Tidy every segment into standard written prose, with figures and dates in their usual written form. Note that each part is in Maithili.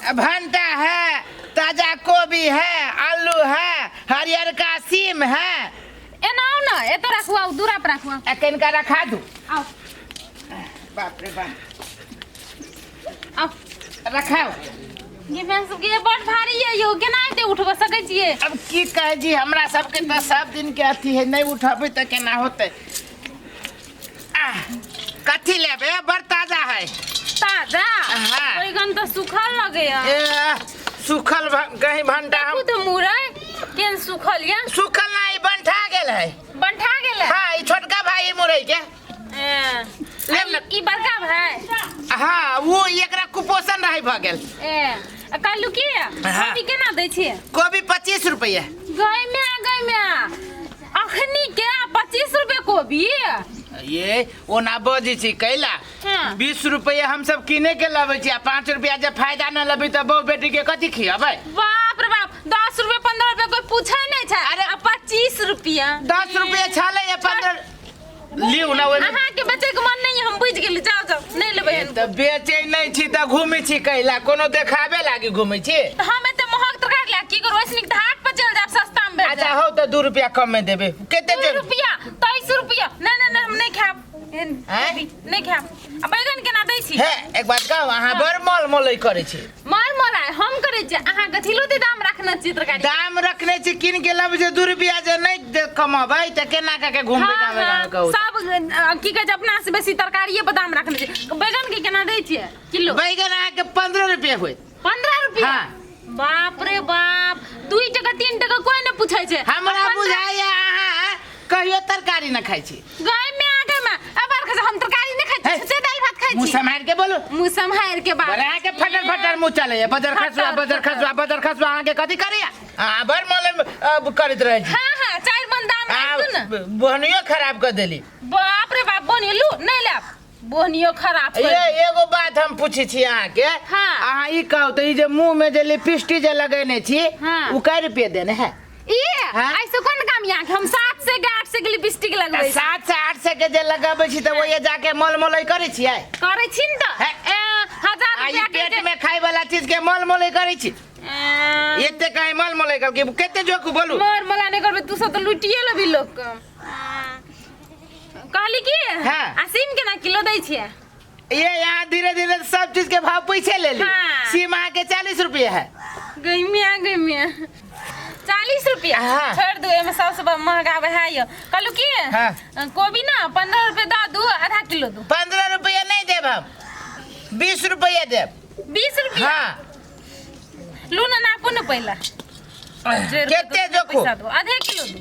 भंटा है, ताजा गोभी है, आलू है, हरियर का सीम है। एनाओ ना एत रखुआ दूरा पर रखुआ अकेन का रखा दू। आओ बाप रे बाप आओ रखाओ। ये मैं सब के बड़ भारी है यो केना एते उठब सकै छिए। अब की कहे जी हमरा सबके तो सब दिन के अथी है, नहीं उठाबे त केना होते। कथी लेबे? बड़ ताजा है। ताजा हाँ। बैगन तो सूखल लगे है। ए सूखल कहीं भंटा हम तो मुरई केन सूखल या सूखल नहीं बंठा गेल है। बंठा गेल हाँ ई छोटका भाई मुरई के ई बड़का भाई। हाँ वो एकरा कुपोषण रही भ गेल। कहलू की हाँ। कोबी केना दै छिए? गोभी 25 रुपया। गई में अखनी के 25 रुपए कोबी। ये ओना बजी छी कैला। हाँ। 20 रुपया हम सब किने के लबे छी, 5 रुपया जब फायदा न लबे त बहु बेटी के कथी खियाबे? बाप रे बाप 10 रुपए 15 रुपए कोई पूछे नहीं छै। अरे 25 रुपया 10 रुपया छले या 15 लियो ना। ओने अहाँ के बच्चे के मन नहीं हम बुझ गेली। जाओ जाओ नहीं लेबै हम। त बेचे नहीं छी त घूमे छी कैला, कोनो देखाबे लागी घूमे छी। हम एते महग तरकारी ला की करू? ऐसनिक त हाट पर चल जाब सस्ता में बेच। अच्छा हो त 2 रुपया कम में देबे। केते 2 रुपया 23 रुपया। नहीं हम नहीं खाब। नहीं खाब। अब बैगन केना दै छी? है एक बात कहू, अहाँ बड़ मोल मोलई करे छी। मार मोला हम करे छी। अहाँ कथिलो दे दाम रखना छी तरकारी। दाम रखने छी, किन के लब जे 2 रुपया जे नहीं कमाबै त केना के घूमबे गावे कहू। सब की कहे छै अपना से बेसी तरकारीए पर दाम रखने छी। बैगन के केना दै छिए किलो? बैगन अहाँ के 15 रुपया होय। 15 रुपया? हाँ। बाप रे बाप 2 टका 3 टका कोई न पूछे छै। हमरा बुझाइया अहाँ कहियो तरकारी न खाइ छी। गाय में आगे में अब हम तरकारी नहीं खाइ छी, से दाल भात खाइ छी। मुंह संभाल के बोलू। मुंह संभाल के बात। बड़ा के फटर मुंह चले बदर खसुआ अहाँ के कथी करिया? हां बड़ मोले करत रहे छी। हां 4 मन दाम रख दू न। बोहनियो खराब कर देली। बाप रे बाप बोनी लू नहीं ले बोहनियो खराब कर। ये एगो बात हम पूछी छी अहाँ के। हाँ। अहाँ ई कहू त ई जे मुंह में जे लिपस्टिक जे लगेने छी उ कै रुपया देने है? ये हाँ? ऐसे कौन काम यहाँ हम 7 से 8 से के लिपस्टिक लगबै छी। 7 से 8 से के जे लगाबै छी त ओये जाके मोल मोलई करे छियै? करे छी न त हैं? 1000 आई रुपया के पेट में खाए वाला चीज के मोल मोलई करे छी। एते काहे मोल मोलई कर के केते जोक बोलू? मोर मला नहीं करबे तू सब तो लुटिए लेबी लोग के। कहली की हाँ। असीम के ना किलो दै छिए? ये यहाँ धीरे धीरे सब चीज के भाव पूछे ले ली। हाँ। सीमा के 40 रुपया है। गई में 40 रुपया। हाँ। छोड़ दो एमे सबसे महंगा है यो। कहलू की हाँ। कोबी ना 15 रुपए दा दू आधा किलो दू। 15 रुपया नहीं देब हम, 20 रुपया देब। 20 रुपया? हाँ। लू ना नापू न पहला। केते जोखू? आधे किलो दू।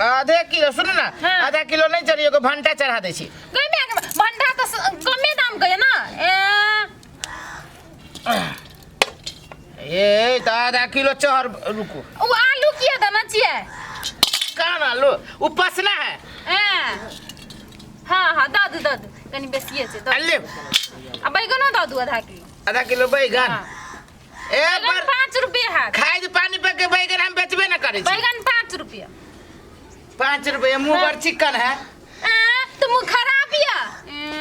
आधे किलो सुनो ना। हाँ। आधा किलो नहीं चाहिए को भंटा चढ़ा दे छी। गई में भंडा तो कमे दाम कहे ना। ये तो आधा किलो चढ़ रुको। वो आलू किया देना चाहिए। कहाँ आलू? वो पसना है। हाँ दादू कनी बेसिए छै दादू। अल्ले अब बैगनो दादू आधा किलो बैगन। हाँ। ए बैगन 5 रुपया है। खाए पानी पे के बैगन हम बेचबे न करे छी। बैगन 5 रुपया। 5 रुपया मुंह पर चिकन है। तुम खराब या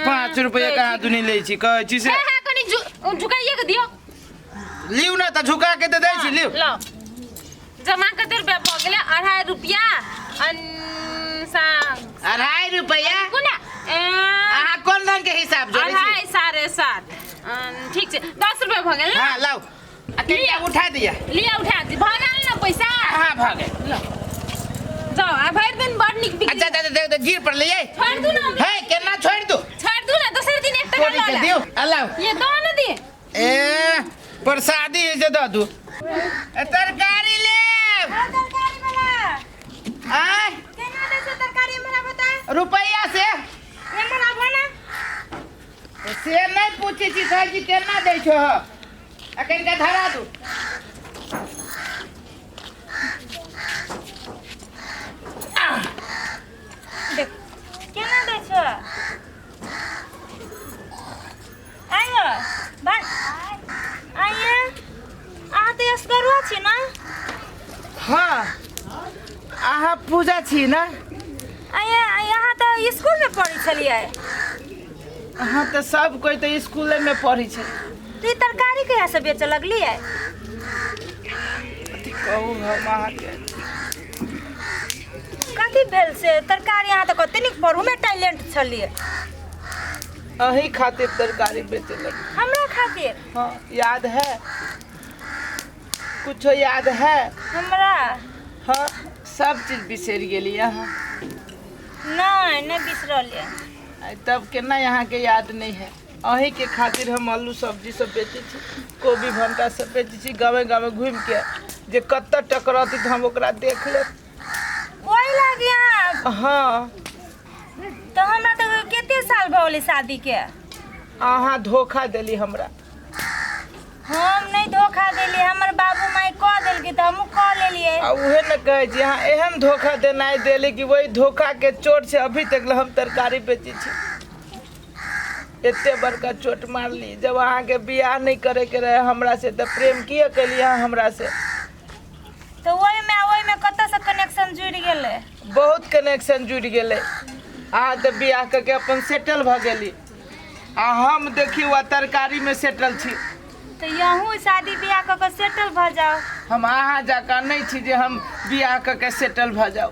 5 रुपया कहाँ दुनी ले छी कहे छी से? है कनी झुकाइए के दियो। लियो ना त झुका के दे दै छी लियो। लो जमा कते रुपया भ गेले? 2.5 रुपया। 2.5 रुपया? कोना अहाँ कोन रंग के हिसाब जोड़े छी? 2.5 7.5 ठीक छै 10 रुपया भ गेल। हां लाओ अकेले उठा दिया। लिया उठा दी भ गेल ना पैसा। हां भ गेल। लो जाओ आ भर दिन बड़ निक बिक्री। अच्छा गिर पर ले छोड़ दू ना। है केना छोड़ दू? छोड़ दू ना दूसरे दिन 1 टका के ला दियो अल्लाह। ये दो ना दी। ए प्रसादी है जे द दू। तरकारी ले। तरकारी वाला आय केना दे छै तरकारी वाला बता? रुपया से केना बना? से नहीं पूछे छी सर जी केना दै छो? अखन का धरा दू। देख केना दै छै? आयो बस आये आ त यसकरुआ छी ना? हाँ अहाँ पूजा छी ना? आये यहाँ तो स्कूल में पढ़ी छलिए। हाँ तो सब कोई तो स्कूल में पढ़ी छे। तो ये तरकारी कहिया से बेचे लगली है? कहूँ हम अहाँके कथी भेल से तरकारी यहाँ तो कते निक पढ़ू में टैलेंट छलिए। अही खातिर तरकारी बेचे लगी। हमरा खातिर? हाँ, याद है? कुछो याद है? हमरा हाँ, सब चीज बिसर गेली यहाँ। नहीं बिसरलिए। तब केना यहाँ के याद नहीं है? अही के खातिर हम आलू सब्जी सब बेचे छी, कोबी भंटा सब बेचे छी, गाँव गाँव घूम के जे कत्ता टकराती तो हम ओकरा देख ले। वही लागी यहाँ। हाँ, तो हमरा तो कितने साल भले शादी के? अहाँ धोखा देली हमरा। हम नहीं धोखा देली, हमर बाबू माई कह देलकी तो हमहू कह लेलिए। आ उहे न कहे जी, यहाँ एहन धोखा देनाई देली कि वही धोखा के चोट से अभी तक हम तरकारी बेचे छी। इतने बड़का चोट मारली। जब अहाँ के बियाह नहीं करे के रहे हमरा से तो प्रेम किए कली अहाँ हमरा से? तो वही में कत से कनेक्शन जुड़ गेले? बहुत कनेक्शन जुड़ गेले। अहाँ तो बियाह करके अपन सेटल भ गेली, आ हम देखी वह तरकारी में सेटल छी। तो यहूँ शादी ब्याह क के सेटल भ जाओ। हम अहाँ जाकर नहीं छी जे हम बियाह करके सेटल भ जाओ।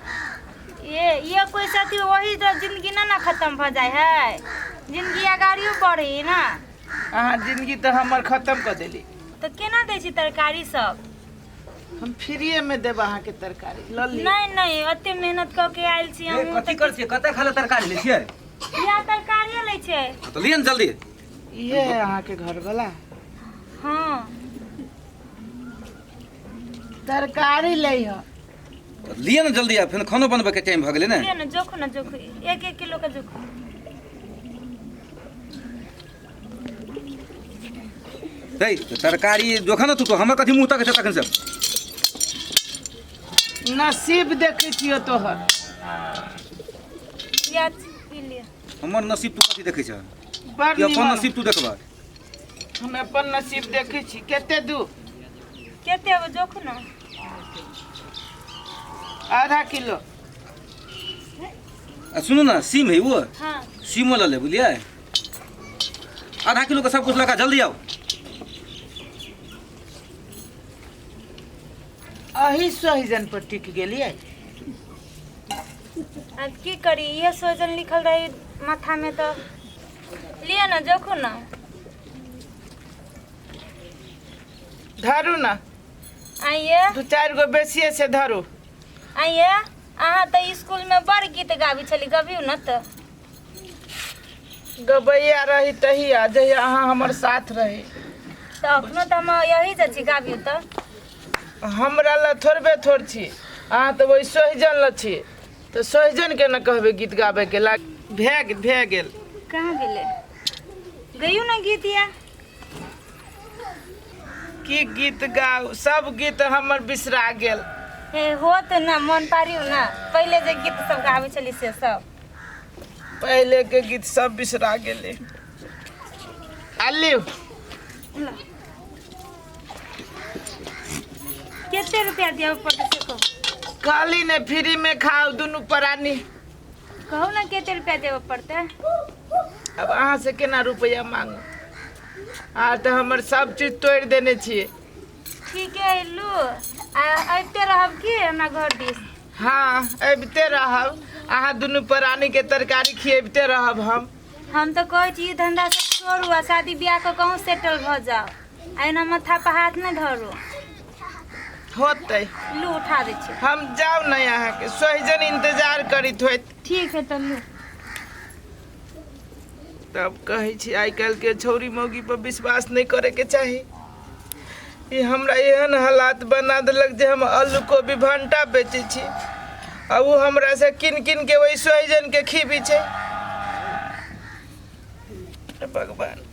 ये कोई साथी वही तो जिंदगी ना खत्म भ जाए है, जिंदगी आगाड़ियो बढ़ी ना। अहाँ जिंदगी तो हमर खत्म कर देली। तो केना दे छी तरकारी सब? हम फ्रीए में देब अहाँ के तरकारी लली। नहीं अते मेहनत क के आइल छी हम। कथी कर छियै? कते खाले तरकारी ले छियै? या तरकारी ले छै। तो लियन जल्दी। ये है अहाँ के घर वाला? हां, तरकारी ले ह। लियन जल्दी आ, फिर खानो बनबे के टाइम भ गेलै ने। ले न जोख 1 किलो का जोख। दे तरकारी जोखा न तू हमर कथी मुंह तक छै तखन से। नसीब देखे छियो तोहर। या पी ले। हमर नसीब तू कथी देखै छ? बड़ अपन निमन। नसीब तू देखबा। हम अपन नसीब देखे छी। केते दू? केते अब जोख न? आधा किलो। आ सुनो ना, सीम है वो, हां सीमो ले ले, बुझलिए? आधा किलो का सब कुछ लगा, जल्दी आओ। अही सोहिजन पर टिक गेलिए। अब की करी, ये सोजन लिखल रही माथा में तो लिए न जोखो न। धरू ना, आइए 2-4 गो बेसिए से धरू। आइए, अहाँ तो स्कूल में बड़ गीत गाबी छली, गबियो न तो। गबैया रही तही आ जहिया अहाँ हमर साथ रही। तो अखनो तो हम यही जे छी गाबियो तो। हमरा ला थोड़बे थोड़ छी, अहाँ तो वही सोहिजन ल छी। तो सोहिजन के न कहबे गीत गाबे के ला। भे गेल। कहाँ गेले? गइयो न गीतिया। की गीत गाऊ? सब गीत हमर बिसरा गेल। हे होत न मन पारियो न, पहले जे गीत सब गाबी छली से सब। पहले के गीत सब बिसरा गेले। आलियो कितने रुपया दिया पड़ते से को? खाली ने फ्री में खाओ दोनों प्राणी। कहू ना कितने रुपया देवे पड़ते? अब अहाँ से केना रुपया मांगू? आ तो हमर सब चीज तोड़ देने छिए। ठीक है लू, अबते रहब की हमरा घर दिस? हाँ, अबते रहब। अहाँ दोनों प्राणी के तरकारी खिएबते रहब हम तो कहै छी धंधा से छोड़ू आ शादी ब्याह के कहूँ सेटल भ जाओ। एना माथा पर हाथ न धरू। होतै। लू उठा दे छी। हम जाओ न, यहाँ के सोहिजन इंतजार करित होइत। ठीक है तो लू। तब कहै छी आइ काल्हि के छौरी मौगी पर विश्वास नहीं करे के चाही। ये हमरा एहन हालात बना देलक जे हम आलू कोबी भंटा बेचे छी, आ वो हमरा से किन के वही सोहिजन के खीबी छै। भगवान।